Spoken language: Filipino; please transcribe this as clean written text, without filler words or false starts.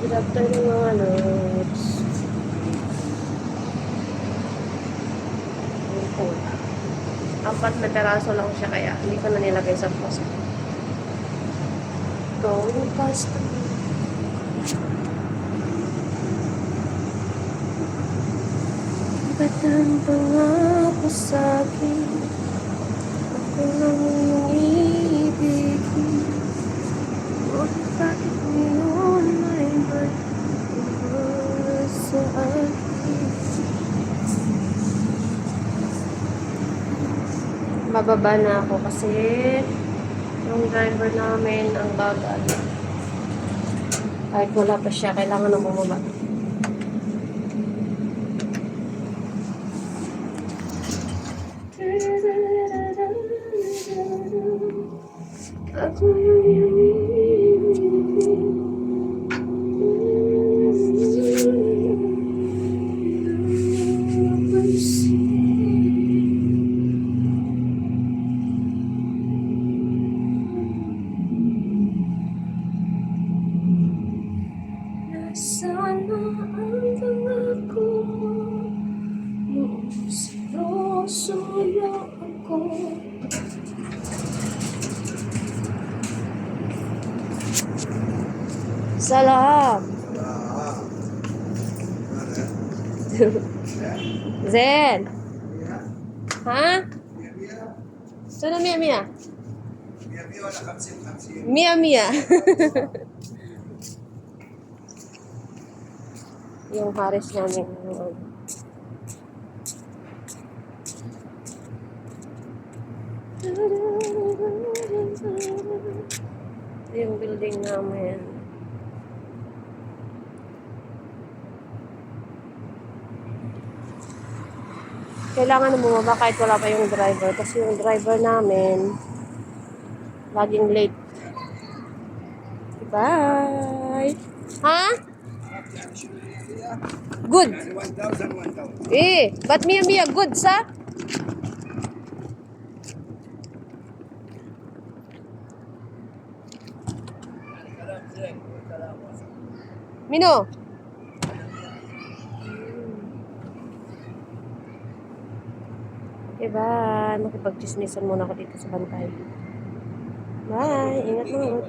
Good afternoon mga lods. Ayan po. 4 na peraso lang siya kaya hindi ko na nilagay sa post. Going past. Ba't ang pangako sa'kin? Ako lang yung ibigin. Bakit ngayon may balik sa akin? Bababa na ako kasi yung driver namin ang bagal. Kahit wala pa siya, kailangan na bumaba. Ako sana ang pangako mo noong sinusuyo ako. Salam. Zen. Ha? Sana Mia Mia? Mia Mia. Yung Paris namin. Yung building namin. Kailangan na bumaba kahit wala pa yung driver. Kasi yung driver namin laging late. Bye! Ha? Good. But Mia Mia good sa? Mino? Diba? Makipag-chismisan muna ako dito sa bantay. Bye! Ingat mo.